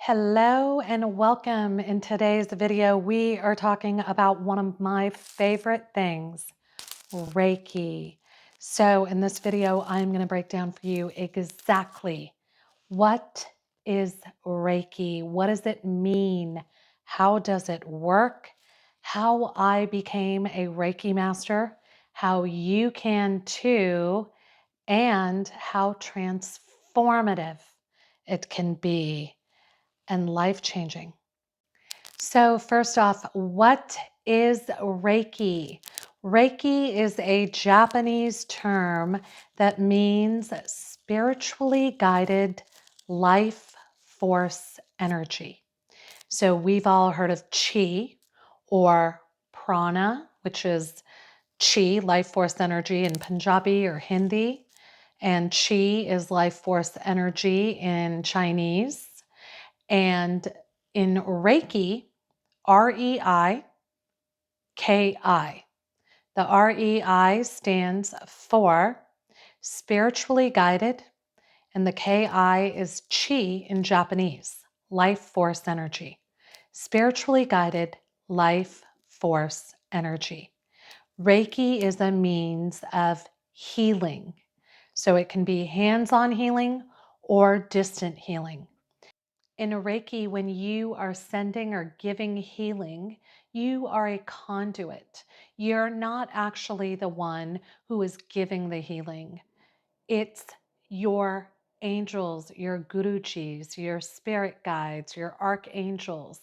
Hello and welcome. In today's video, we are talking about one of my favorite things, Reiki. So in this video, I'm going to break down for you exactly what is Reiki? What does it mean? How does it work? How I became a Reiki master, how you can too, and how transformative it can be and life-changing. So first off, what is Reiki? Reiki is a Japanese term that means spiritually guided life force energy. So we've all heard of chi or prana, which is chi, life force energy in Punjabi or Hindi, and chi is life force energy in Chinese. And in Reiki, R-E-I-K-I, the R-E-I stands for spiritually guided, and the K-I is chi in Japanese, life force energy. Spiritually guided life force energy. Reiki is a means of healing. So it can be hands-on healing or distant healing. In a Reiki, when you are sending or giving healing, you are a conduit. You're not actually the one who is giving the healing. It's your angels, your Gurujis, your spirit guides, your archangels.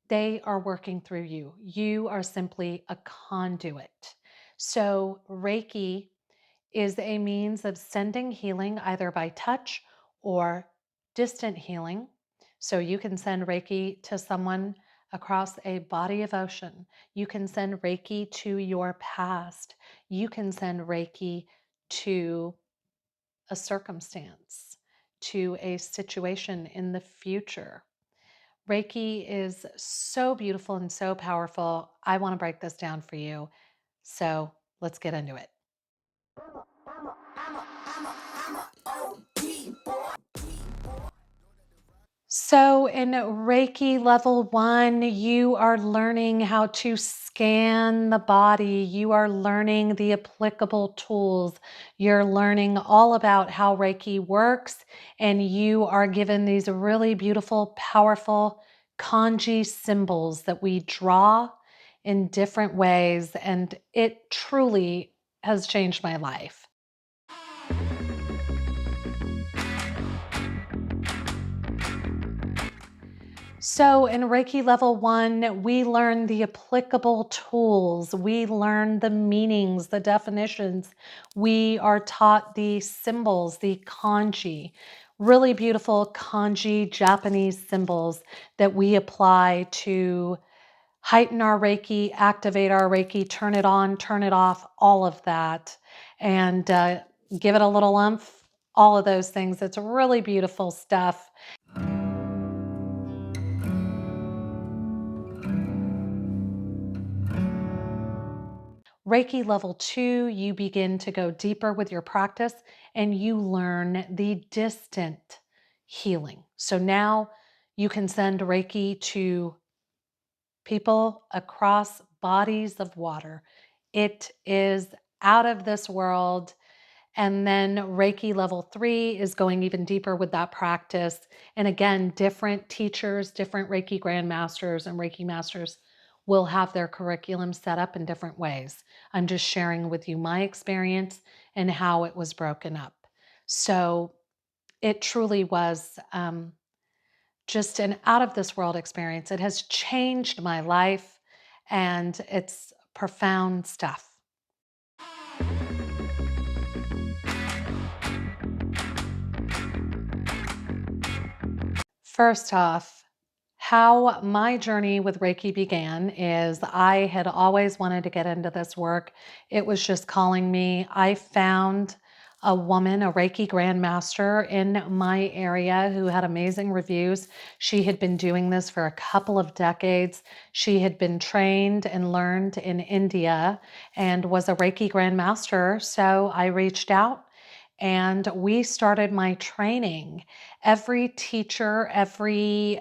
They are working through you. You are simply a conduit. So Reiki is a means of sending healing either by touch or distant healing. So you can send Reiki to someone across a body of ocean. You can send Reiki to your past. You can send Reiki to a circumstance, to a situation in the future. Reiki is so beautiful and so powerful. I want to break this down for you. So let's get into it. So in Reiki level 1, you are learning how to scan the body. You are learning the applicable tools. You're learning all about how Reiki works, and you are given these really beautiful, powerful kanji symbols that we draw in different ways, and it truly has changed my life. So in Reiki level 1, we learn the applicable tools. We learn the meanings, the definitions. We are taught the symbols, the kanji, really beautiful kanji Japanese symbols that we apply to heighten our Reiki, activate our Reiki, turn it on, turn it off, all of that, and give it a little oomph, all of those things. It's really beautiful stuff. Reiki level 2, you begin to go deeper with your practice and you learn the distant healing. So now you can send Reiki to people across bodies of water. It is out of this world. And then Reiki level 3 is going even deeper with that practice. And again, different teachers, different Reiki grandmasters and Reiki masters will have their curriculum set up in different ways. I'm just sharing with you my experience and how it was broken up. So it truly was just an out of this world experience. It has changed my life and it's profound stuff. First off, how my journey with Reiki began is I had always wanted to get into this work. It was just calling me. I found a woman, a Reiki grandmaster in my area who had amazing reviews. She had been doing this for a couple of decades. She had been trained and learned in India and was a Reiki grandmaster. So I reached out and we started my training. Every teacher, every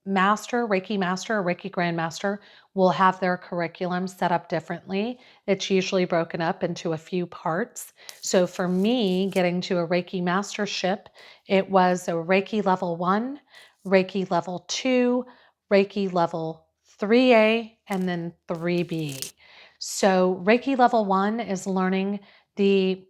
master, Reiki Master or Reiki Grandmaster will have their curriculum set up differently. It's usually broken up into a few parts. So for me, getting to a Reiki Mastership, it was a Reiki level 1, Reiki level 2, Reiki level 3A, and then 3B. So Reiki level 1 is learning the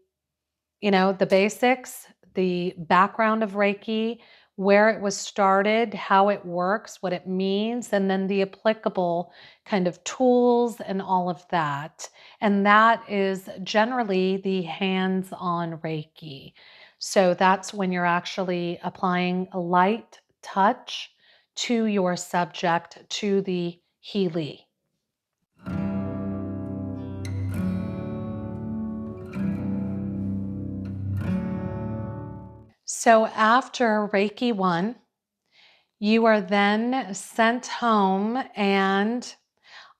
the basics, the background of Reiki, where it was started, how it works, what it means, and then the applicable kind of tools and all of that. And that is generally the hands-on Reiki. So that's when you're actually applying a light touch to your subject, to the Healy. So after Reiki 1, you are then sent home, and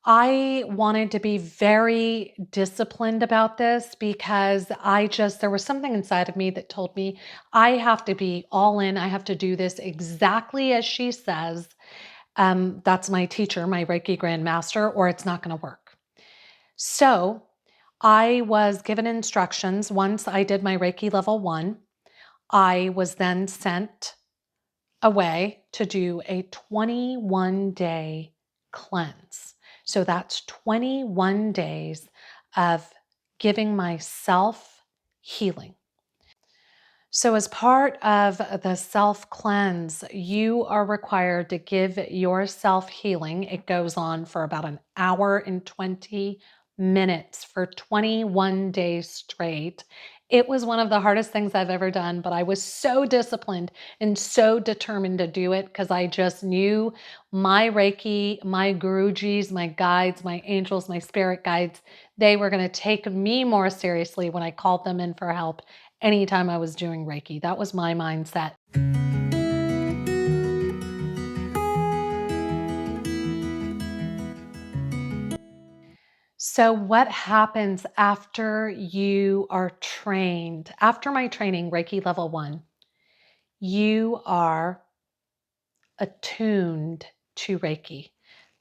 I wanted to be very disciplined about this because there was something inside of me that told me I have to be all in. I have to do this exactly as she says. That's my teacher, my Reiki Grandmaster, or it's not going to work. So I was given instructions. Once I did my Reiki level 1, I was then sent away to do a 21-day cleanse. So that's 21 days of giving myself healing. So, as part of the self cleanse, you are required to give yourself healing. It goes on for about an hour and 20 minutes for 21 days straight. It was one of the hardest things I've ever done, but I was so disciplined and so determined to do it because I just knew my Reiki, my Gurujis, my guides, my angels, my spirit guides, they were going to take me more seriously when I called them in for help anytime I was doing Reiki. That was my mindset. So, what happens after you are trained? After my training, Reiki level 1, you are attuned to Reiki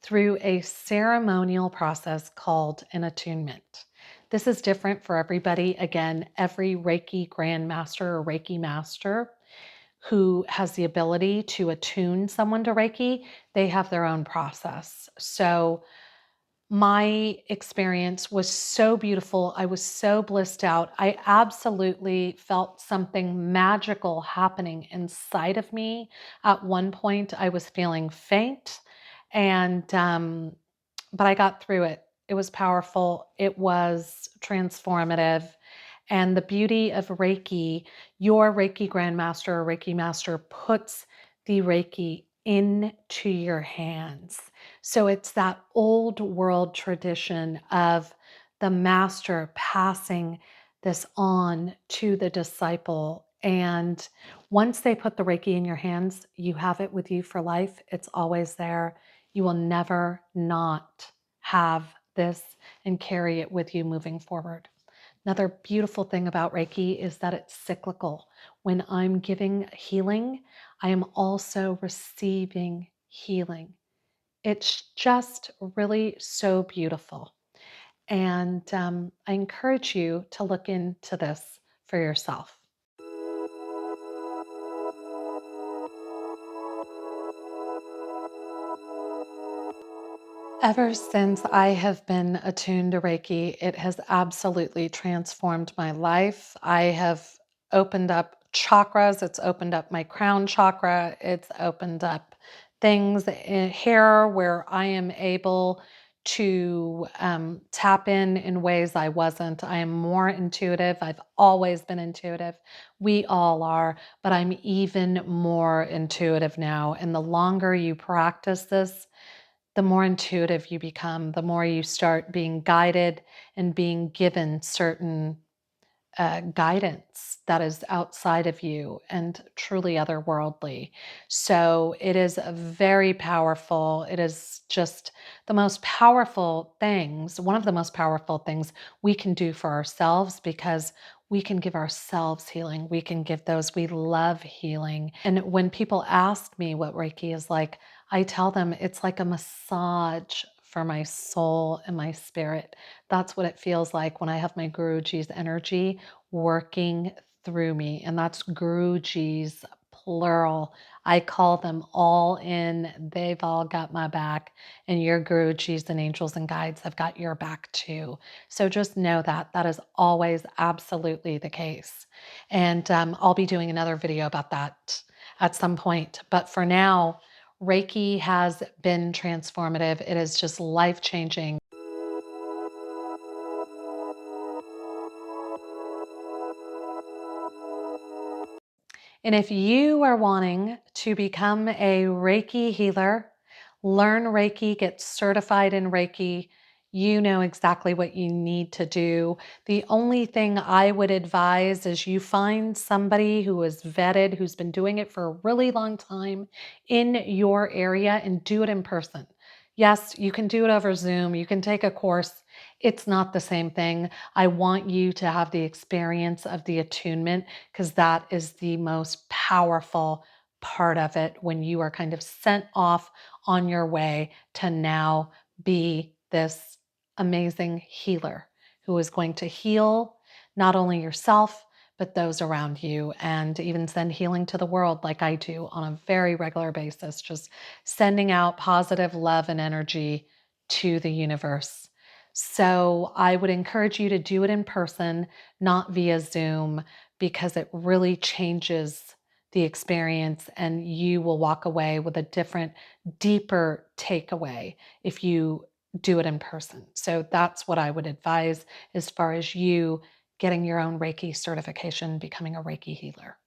through a ceremonial process called an attunement. This is different for everybody. Again, every Reiki Grandmaster or Reiki Master who has the ability to attune someone to Reiki, they have their own process. So my experience was so beautiful. I was so blissed out. I absolutely felt something magical happening inside of me. At one point, I was feeling faint, and but I got through it. It was powerful. It was transformative. And the beauty of Reiki, your Reiki Grandmaster or Reiki Master puts the Reiki into your hands. So it's that old world tradition of the master passing this on to the disciple. And once they put the Reiki in your hands, you have it with you for life. It's always there. You will never not have this and carry it with you moving forward. Another beautiful thing about Reiki is that it's cyclical. When I'm giving healing, I am also receiving healing. It's just really so beautiful. And I encourage you to look into this for yourself. Ever since I have been attuned to Reiki, it has absolutely transformed my life. I have opened up chakras. It's opened up my crown chakra. It's opened up things here where I am able to tap in ways I wasn't. I am more intuitive. I've always been intuitive. We all are, but I'm even more intuitive now. And the longer you practice this, the more intuitive you become, the more you start being guided and being given certain guidance that is outside of you and truly otherworldly. So it is a very powerful, it is just the most powerful things, one of the most powerful things we can do for ourselves, because we can give ourselves healing. We can give those we love healing. And when people ask me what Reiki is like, I tell them it's like a massage for my soul and my spirit. That's what it feels like when I have my Gurujis energy working through me. And that's Gurujis, plural. I call them all in. They've all got my back. And your Gurujis and angels and guides have got your back too. So just know that that is always absolutely the case. And I'll be doing another video about that at some point. But for now, Reiki has been transformative. It is just life-changing. And if you are wanting to become a Reiki healer, learn Reiki, get certified in Reiki, you know exactly what you need to do. The only thing I would advise is you find somebody who is vetted, who's been doing it for a really long time in your area, and do it in person. Yes, you can do it over Zoom. You can take a course. It's not the same thing. I want you to have the experience of the attunement, because that is the most powerful part of it, when you are kind of sent off on your way to now be this amazing healer who is going to heal not only yourself, but those around you, and even send healing to the world like I do on a very regular basis, just sending out positive love and energy to the universe. So I would encourage you to do it in person, not via Zoom, because it really changes the experience, and you will walk away with a different, deeper takeaway if you do it in person. So that's what I would advise as far as you getting your own Reiki certification, becoming a Reiki healer.